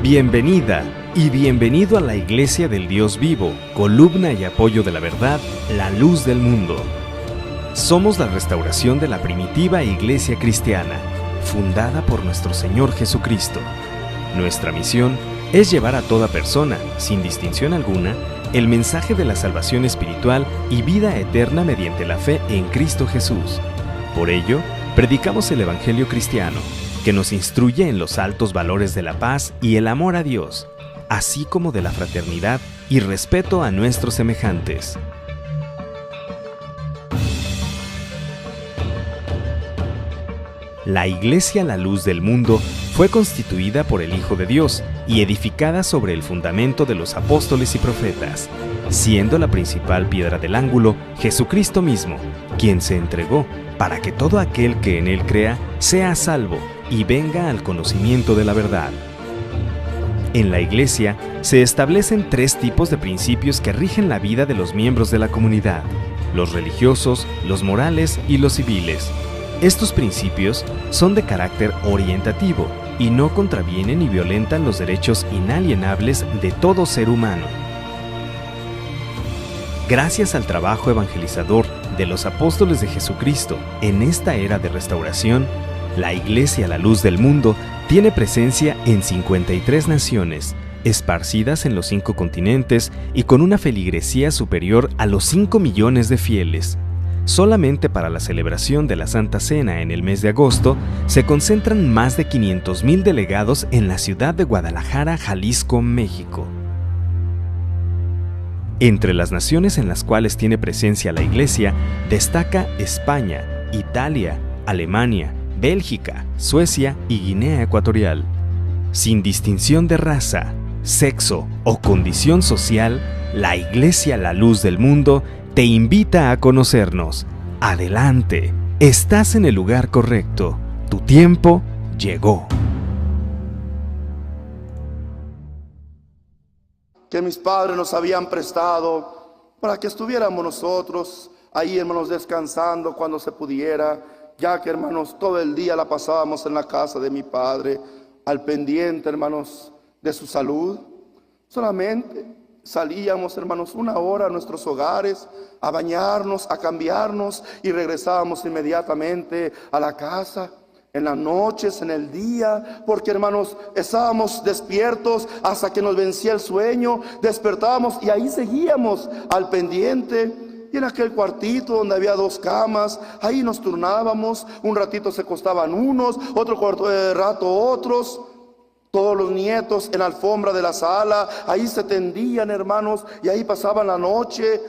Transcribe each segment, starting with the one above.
Bienvenida y bienvenido a la Iglesia del Dios Vivo, columna y apoyo de la verdad, la luz del mundo. Somos la restauración de la primitiva iglesia cristiana, fundada por nuestro Señor Jesucristo. Nuestra misión es llevar a toda persona, sin distinción alguna, el mensaje de la salvación espiritual y vida eterna mediante la fe en Cristo Jesús. Por ello, predicamos el Evangelio cristiano, que nos instruye en los altos valores de la paz y el amor a Dios, así como de la fraternidad y respeto a nuestros semejantes. La Iglesia La Luz del Mundo fue constituida por el Hijo de Dios y edificada sobre el fundamento de los apóstoles y profetas, siendo la principal piedra del ángulo Jesucristo mismo, quien se entregó para que todo aquel que en Él crea sea salvo y venga al conocimiento de la verdad. En la Iglesia se establecen tres tipos de principios que rigen la vida de los miembros de la comunidad: los religiosos, los morales y los civiles. Estos principios son de carácter orientativo y no contravienen ni violentan los derechos inalienables de todo ser humano. Gracias al trabajo evangelizador de los apóstoles de Jesucristo en esta era de restauración, la Iglesia La Luz del Mundo tiene presencia en 53 naciones, esparcidas en los 5 continentes y con una feligresía superior a los 5 millones de fieles. Solamente para la celebración de la Santa Cena en el mes de agosto, se concentran más de 500,000 delegados en la ciudad de Guadalajara, Jalisco, México. Entre las naciones en las cuales tiene presencia la Iglesia, destaca España, Italia, Alemania, Bélgica, Suecia y Guinea Ecuatorial. Sin distinción de raza, sexo o condición social, la Iglesia La Luz del Mundo te invita a conocernos. Adelante, estás en el lugar correcto. Tu tiempo llegó. Que mis padres nos habían prestado para que estuviéramos nosotros ahí, hermanos, descansando cuando se pudiera, ya que, hermanos, todo el día la pasábamos en la casa de mi padre, al pendiente, hermanos, de su salud. Solamente salíamos, hermanos, 1 hora a nuestros hogares, a bañarnos, a cambiarnos, y regresábamos inmediatamente a la casa. En las noches, en el día, porque, hermanos, estábamos despiertos hasta que nos vencía el sueño, despertábamos y ahí seguíamos al pendiente. Y en aquel cuartito donde había 2 camas, ahí nos turnábamos. Un ratito se acostaban unos, otro rato otros. Todos los nietos en la alfombra de la sala, ahí se tendían, hermanos, y ahí pasaban la noche.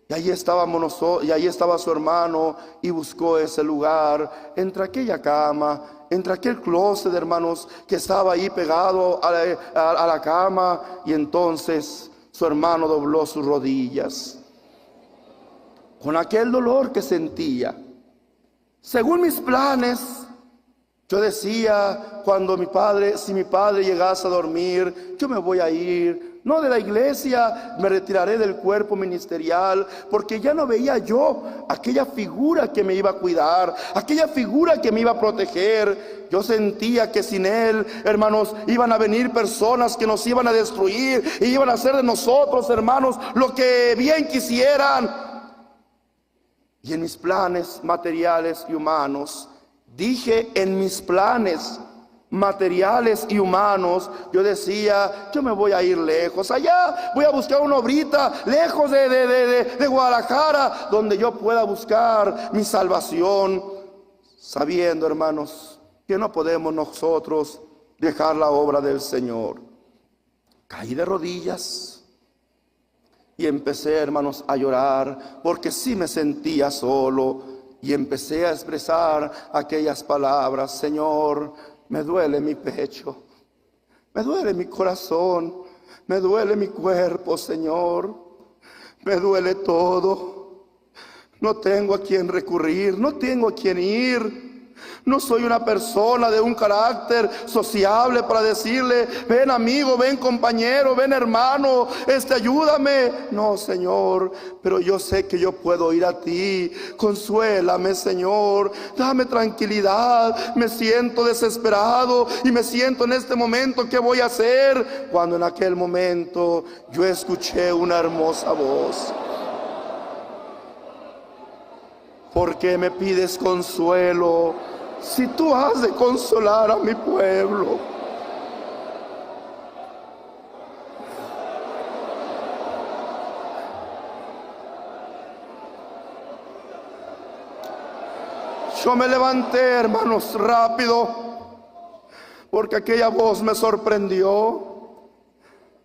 Y ahí estábamos nosotros, y ahí estaba su hermano, y buscó ese lugar, entre aquella cama, entre aquel closet, hermanos, que estaba ahí pegado a la cama. Y entonces su hermano dobló sus rodillas, con aquel dolor que sentía. Según mis planes, yo decía, si mi padre llegase a dormir, yo me voy a ir, no de la iglesia, me retiraré del cuerpo ministerial, porque ya no veía yo aquella figura que me iba a cuidar, aquella figura que me iba a proteger. Yo sentía que sin él, hermanos, iban a venir personas que nos iban a destruir y iban a hacer de nosotros, hermanos, lo que bien quisieran. Y en mis planes materiales y humanos, dije, en mis planes materiales y humanos, yo decía, yo me voy a ir lejos, allá voy a buscar una obrita lejos de Guadalajara, donde yo pueda buscar mi salvación, sabiendo, hermanos, que no podemos nosotros dejar la obra del Señor. Caí de rodillas y empecé, hermanos, a llorar, porque sí me sentía solo. Y empecé a expresar aquellas palabras: Señor, me duele mi pecho, me duele mi corazón, me duele mi cuerpo, Señor, me duele todo. No tengo a quién recurrir, no tengo a quién ir. No soy una persona de un carácter sociable para decirle: ven amigo, ven compañero, ven hermano, ayúdame. No, Señor, pero yo sé que yo puedo ir a ti. Consuélame, Señor, dame tranquilidad. Me siento desesperado y me siento en este momento, ¿qué voy a hacer? Cuando en aquel momento yo escuché una hermosa voz: ¿por qué me pides consuelo si tú has de consolar a mi pueblo? Yo me levanté, hermanos, rápido, porque aquella voz me sorprendió.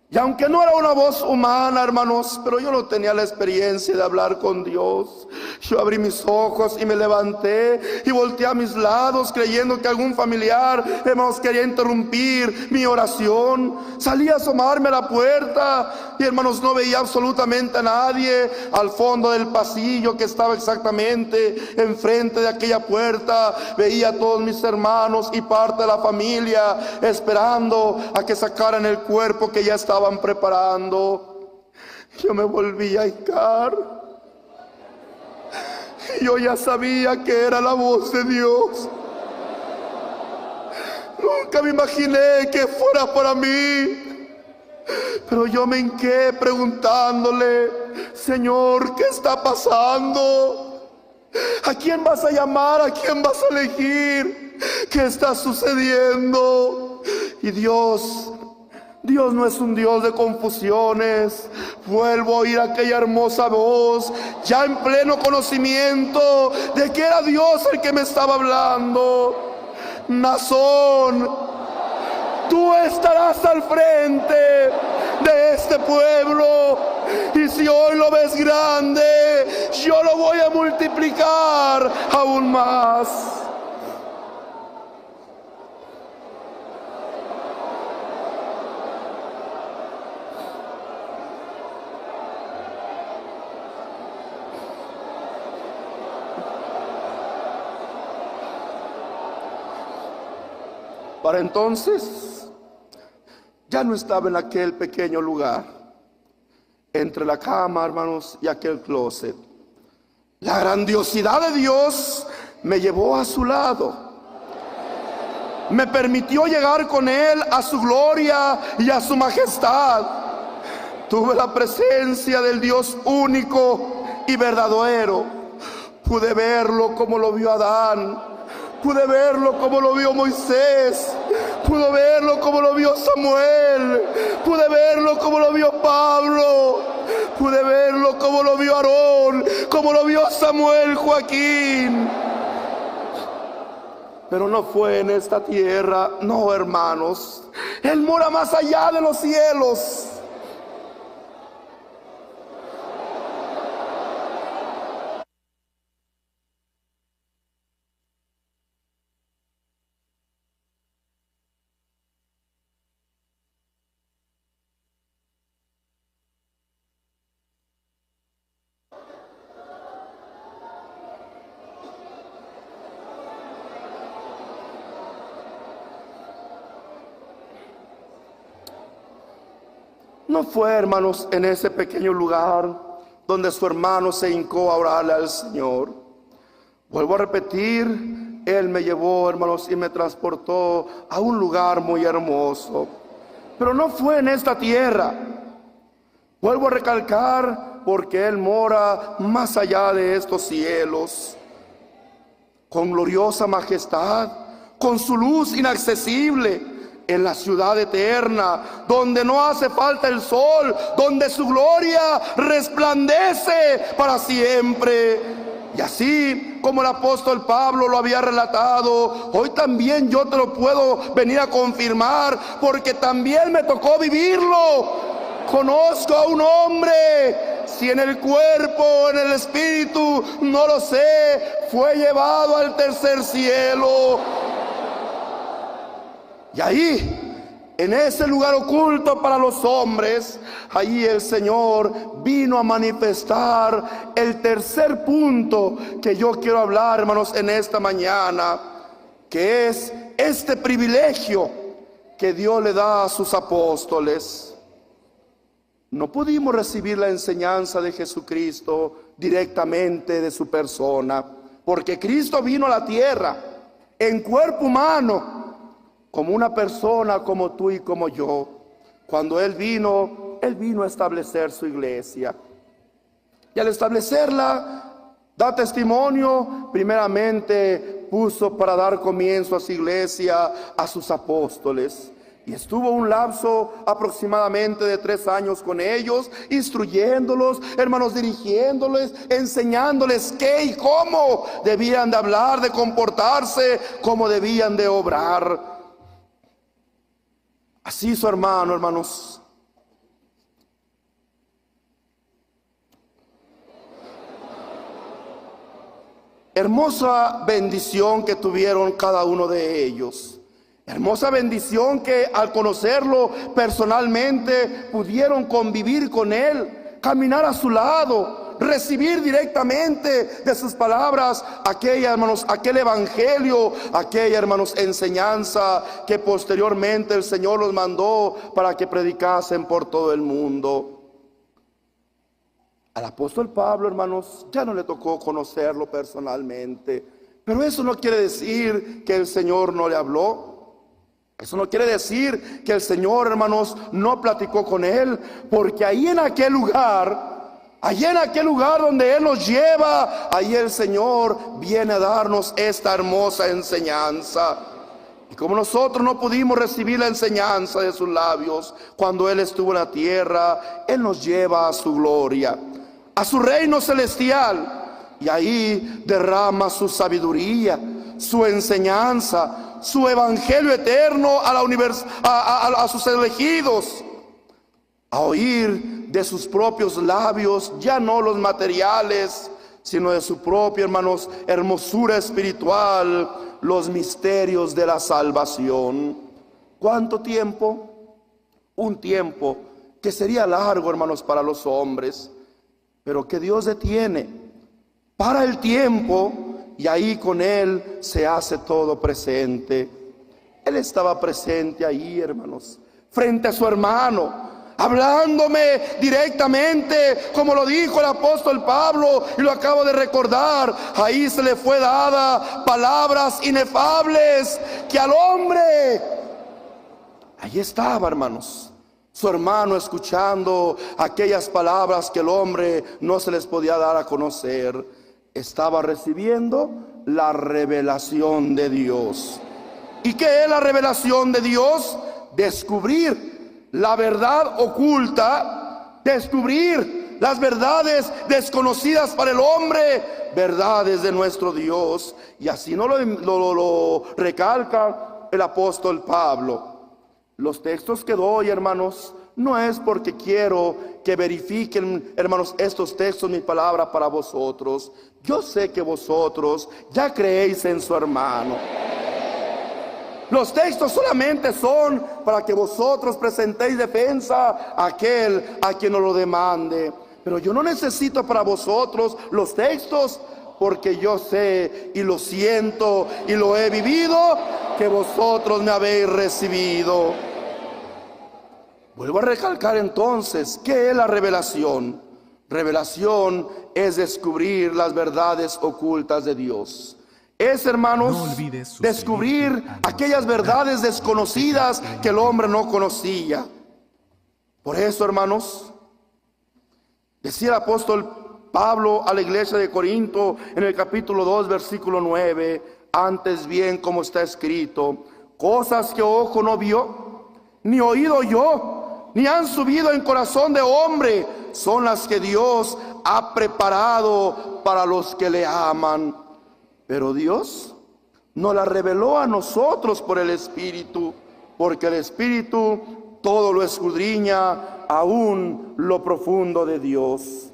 Y aunque no era una voz humana, hermanos, pero yo no tenía la experiencia de hablar con Dios. Yo abrí mis ojos y me levanté y volteé a mis lados, creyendo que algún familiar, hermanos, quería interrumpir mi oración. Salí a asomarme a la puerta y, hermanos, no veía absolutamente a nadie. Al fondo del pasillo, que estaba exactamente enfrente de aquella puerta, veía a todos mis hermanos y parte de la familia esperando a que sacaran el cuerpo que ya estaban preparando. Yo me volví a hincar. Yo ya sabía que era la voz de Dios. Nunca me imaginé que fuera para mí, pero yo me hinqué preguntándole: Señor, ¿qué está pasando? ¿A quién vas a llamar? ¿A quién vas a elegir? ¿Qué está sucediendo? Y Dios no es un Dios de confusiones. Vuelvo a oír aquella hermosa voz, ya en pleno conocimiento de que era Dios el que me estaba hablando. Nazón, tú estarás al frente de este pueblo, y si hoy lo ves grande, yo lo voy a multiplicar aún más. Para entonces ya no estaba en aquel pequeño lugar, entre la cama, hermanos, y aquel closet. La grandiosidad de Dios me llevó a su lado. Me permitió llegar con Él a su gloria y a su majestad. Tuve la presencia del Dios único y verdadero. Pude verlo como lo vio Adán. Pude verlo como lo vio Moisés. Pude verlo como lo vio Samuel. Pude verlo como lo vio Pablo. Pude verlo como lo vio Aarón, como lo vio Samuel Joaquín. Pero no fue en esta tierra, no, hermanos. Él mora más allá de los cielos. No fue, hermanos, en ese pequeño lugar donde su hermano se hincó a orarle al Señor. Vuelvo a repetir, Él me llevó, hermanos, y me transportó a un lugar muy hermoso. Pero no fue en esta tierra. Vuelvo a recalcar, porque Él mora más allá de estos cielos, con gloriosa majestad, con su luz inaccesible, en la ciudad eterna, donde no hace falta el sol, donde su gloria resplandece para siempre. Y así como el apóstol Pablo lo había relatado, hoy también yo te lo puedo venir a confirmar, porque también me tocó vivirlo. Conozco a un hombre, si en el cuerpo o en el espíritu, no lo sé, fue llevado al tercer cielo. Y ahí, en ese lugar oculto para los hombres, ahí el Señor vino a manifestar el tercer punto que yo quiero hablar, hermanos, en esta mañana. que es este privilegio que Dios le da a sus apóstoles. No pudimos recibir la enseñanza de Jesucristo directamente de su persona, porque Cristo vino a la tierra en cuerpo humano, como una persona como tú y como yo. Cuando Él vino a establecer su iglesia. Y al establecerla, da testimonio, primeramente puso para dar comienzo a su iglesia a sus apóstoles. Y estuvo un lapso aproximadamente de 3 años con ellos, instruyéndolos, hermanos, dirigiéndoles, enseñándoles qué y cómo debían de hablar, de comportarse, cómo debían de obrar. Así su hermano, hermanos. Hermosa bendición que tuvieron cada uno de ellos. Hermosa bendición que al conocerlo personalmente pudieron convivir con Él, caminar a su lado, recibir directamente de sus palabras aquella, hermanos, aquel evangelio, aquella, hermanos, enseñanza que posteriormente el Señor los mandó para que predicasen por todo el mundo. Al apóstol Pablo, hermanos, ya no le tocó conocerlo personalmente, pero eso no quiere decir que el Señor no le habló. Eso no quiere decir que el Señor, hermanos, no platicó con él, porque ahí en aquel lugar donde Él nos lleva, ahí el Señor viene a darnos esta hermosa enseñanza. Y como nosotros no pudimos recibir la enseñanza de sus labios cuando Él estuvo en la tierra, Él nos lleva a su gloria, a su reino celestial, y ahí derrama su sabiduría, su enseñanza, su evangelio eterno a sus elegidos, a oír de sus propios labios, ya no los materiales, sino de su propia, hermanos, hermosura espiritual, los misterios de la salvación. ¿Cuánto tiempo? Un tiempo que sería largo, hermanos, para los hombres, pero que Dios detiene para el tiempo, y ahí con Él se hace todo presente. Él estaba presente ahí, hermanos, frente a su hermano, hablándome directamente, como lo dijo el apóstol Pablo, y lo acabo de recordar. Ahí se le fue dada palabras inefables que al hombre. Ahí estaba, hermanos, su hermano escuchando aquellas palabras que el hombre no se les podía dar a conocer. Estaba recibiendo la revelación de Dios. ¿Y qué es la revelación de Dios? Descubrir la verdad oculta, descubrir las verdades desconocidas para el hombre, verdades de nuestro Dios. Y así no lo recalca el apóstol Pablo. Los textos que doy, hermanos, no es porque quiero que verifiquen, hermanos, estos textos, mi palabra para vosotros. Yo sé que vosotros ya creéis en su hermano. Los textos solamente son para que vosotros presentéis defensa a aquel a quien os lo demande. Pero yo no necesito para vosotros los textos, porque yo sé y lo siento y lo he vivido, que vosotros me habéis recibido. Vuelvo a recalcar entonces, ¿qué es la revelación? Revelación es descubrir las verdades ocultas de Dios. Es, hermanos, descubrir aquellas verdades desconocidas que el hombre no conocía. Por eso, hermanos, decía el apóstol Pablo a la iglesia de Corinto en el capítulo 2, versículo 9, antes bien, como está escrito, cosas que ojo no vio, ni oído yo, ni han subido en corazón de hombre, son las que Dios ha preparado para los que le aman. Pero Dios nos la reveló a nosotros por el Espíritu, porque el Espíritu todo lo escudriña, aún lo profundo de Dios.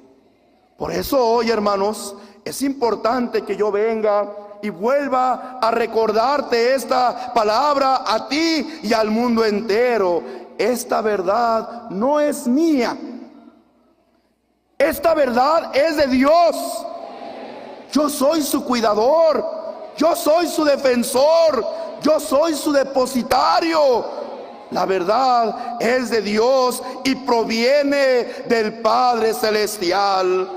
Por eso hoy, hermanos, es importante que yo venga y vuelva a recordarte esta palabra a ti y al mundo entero. Esta verdad no es mía. Esta verdad es de Dios. Yo soy su cuidador. Yo soy su defensor, yo soy su depositario. La verdad es de Dios y proviene del Padre Celestial.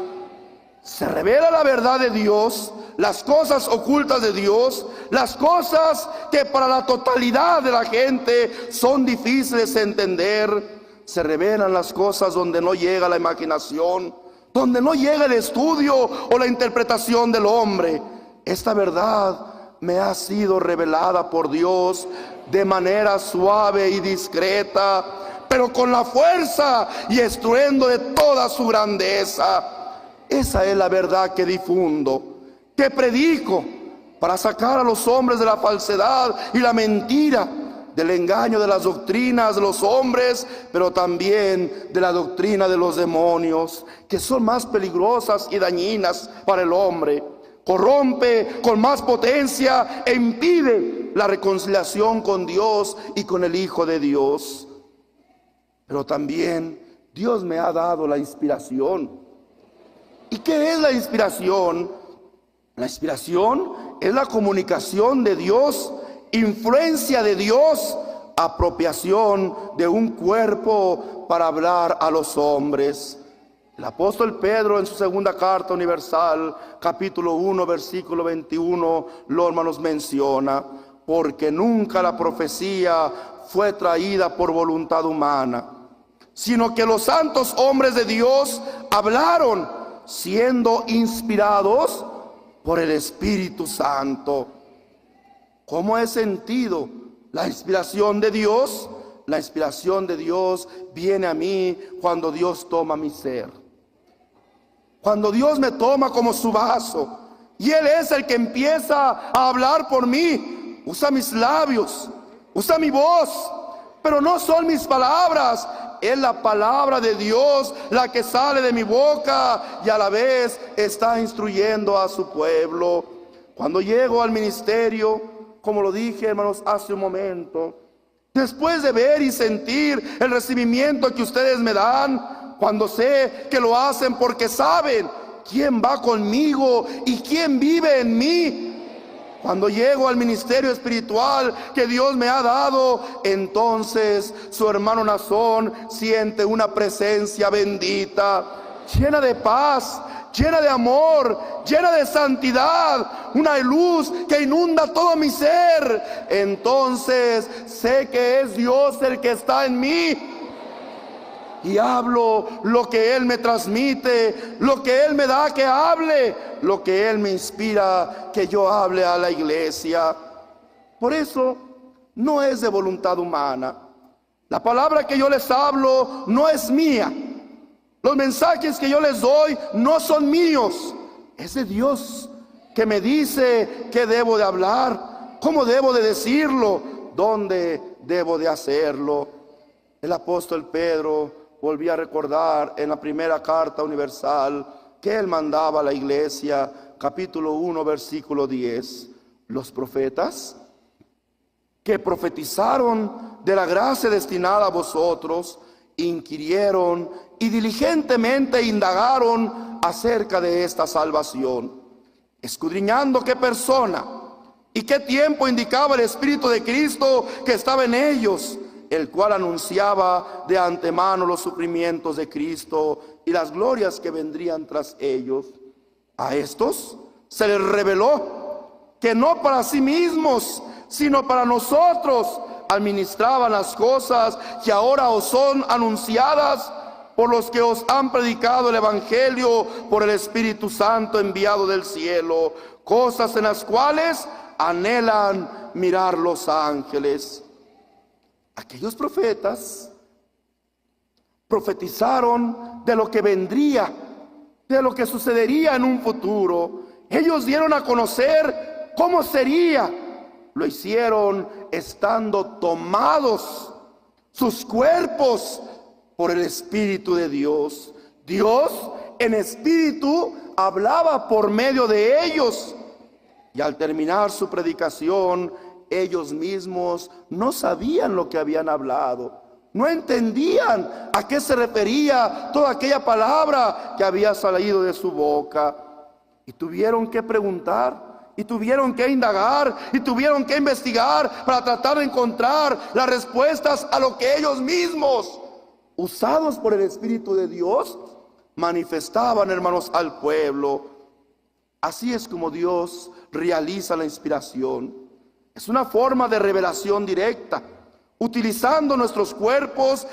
Se revela la verdad de Dios, las cosas ocultas de Dios, las cosas que para la totalidad de la gente son difíciles de entender. Se revelan las cosas donde no llega la imaginación, donde no llega el estudio o la interpretación del hombre. Esta verdad me ha sido revelada por Dios de manera suave y discreta, pero con la fuerza y estruendo de toda su grandeza. Esa es la verdad que difundo, que predico, para sacar a los hombres de la falsedad y la mentira, del engaño de las doctrinas de los hombres, pero también de la doctrina de los demonios, que son más peligrosas y dañinas para el hombre. Corrompe con más potencia e impide la reconciliación con Dios y con el Hijo de Dios. Pero también Dios me ha dado la inspiración. ¿Y qué es la inspiración? La inspiración es la comunicación de Dios, influencia de Dios, apropiación de un cuerpo para hablar a los hombres. El apóstol Pedro en su segunda carta universal, capítulo 1, versículo 21, nos menciona: porque nunca la profecía fue traída por voluntad humana, sino que los santos hombres de Dios hablaron siendo inspirados por el Espíritu Santo. ¿Cómo he sentido la inspiración de Dios? La inspiración de Dios viene a mí cuando Dios toma mi ser. Cuando Dios me toma como su vaso y Él es el que empieza a hablar por mí. Usa mis labios, usa mi voz, pero no son mis palabras. Es la palabra de Dios la que sale de mi boca y a la vez está instruyendo a su pueblo. Cuando llego al ministerio, como lo dije, hermanos, hace un momento, después de ver y sentir el recibimiento que ustedes me dan, cuando sé que lo hacen porque saben quién va conmigo y quién vive en mí, cuando llego al ministerio espiritual que Dios me ha dado, entonces su hermano Nazón siente una presencia bendita, llena de paz, llena de amor, llena de santidad, una luz que inunda todo mi ser. Entonces sé que es Dios el que está en mí. Y hablo lo que Él me transmite, lo que Él me da que hable, lo que Él me inspira que yo hable a la iglesia. Por eso no es de voluntad humana. La palabra que yo les hablo no es mía. Los mensajes que yo les doy no son míos. Es de Dios que me dice qué debo de hablar, cómo debo de decirlo, dónde debo de hacerlo. El apóstol Pedro volví a recordar en la primera carta universal que él mandaba a la iglesia, capítulo 1, versículo 10. Los profetas que profetizaron de la gracia destinada a vosotros, inquirieron y diligentemente indagaron acerca de esta salvación, escudriñando qué persona y qué tiempo indicaba el Espíritu de Cristo que estaba en ellos, el cual anunciaba de antemano los sufrimientos de Cristo y las glorias que vendrían tras ellos. A estos se les reveló que no para sí mismos, sino para nosotros administraban las cosas que ahora os son anunciadas por los que os han predicado el Evangelio por el Espíritu Santo enviado del cielo, cosas en las cuales anhelan mirar los ángeles. Aquellos profetas profetizaron de lo que vendría, de lo que sucedería en un futuro. Ellos dieron a conocer cómo sería. Lo hicieron estando tomados sus cuerpos por el Espíritu de Dios. Dios en espíritu hablaba por medio de ellos. Y al terminar su predicación, ellos mismos no sabían lo que habían hablado. No entendían a qué se refería toda aquella palabra que había salido de su boca. Y tuvieron que preguntar: Y tuvieron que indagar y tuvieron que investigar para tratar de encontrar las respuestas a lo que ellos mismos, usados por el Espíritu de Dios, manifestaban, hermanos, al pueblo. Así es como Dios realiza la inspiración. Es una forma de revelación directa, utilizando nuestros cuerpos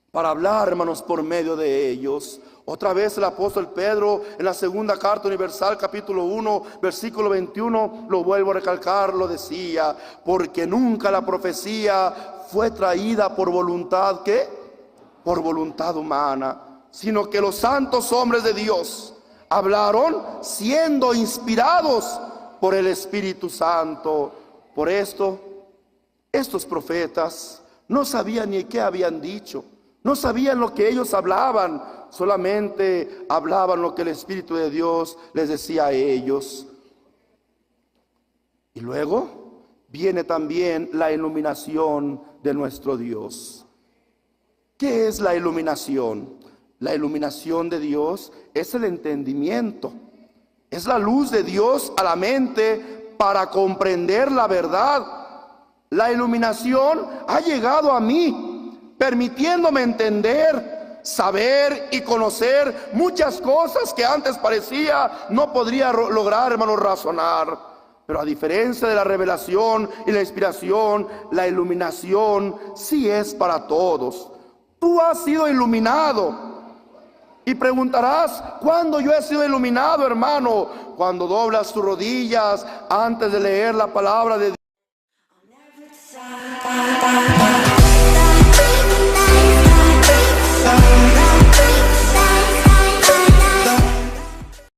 para hablar, hermanos, por medio de ellos. Otra vez el apóstol Pedro, en la segunda carta universal, capítulo 1, versículo 21, lo vuelvo a recalcar, lo decía: porque nunca la profecía fue traída por voluntad, ¿qué? Por voluntad humana, sino que los santos hombres de Dios hablaron siendo inspirados por el Espíritu Santo. Por esto, estos profetas no sabían ni qué habían dicho, no sabían lo que ellos hablaban, solamente hablaban lo que el Espíritu de Dios les decía a ellos. Y luego viene también la iluminación de nuestro Dios. ¿Qué es la iluminación? La iluminación de Dios es el entendimiento, es la luz de Dios a la mente para comprender la verdad. La iluminación ha llegado a mí, permitiéndome entender, saber y conocer muchas cosas que antes parecía no podría lograr, hermanos, razonar. Pero a diferencia de la revelación y la inspiración, la iluminación sí es para todos. Tú has sido iluminado. Y preguntarás: ¿cuándo yo he sido iluminado, hermano? Cuando doblas tus rodillas antes de leer la palabra de Dios.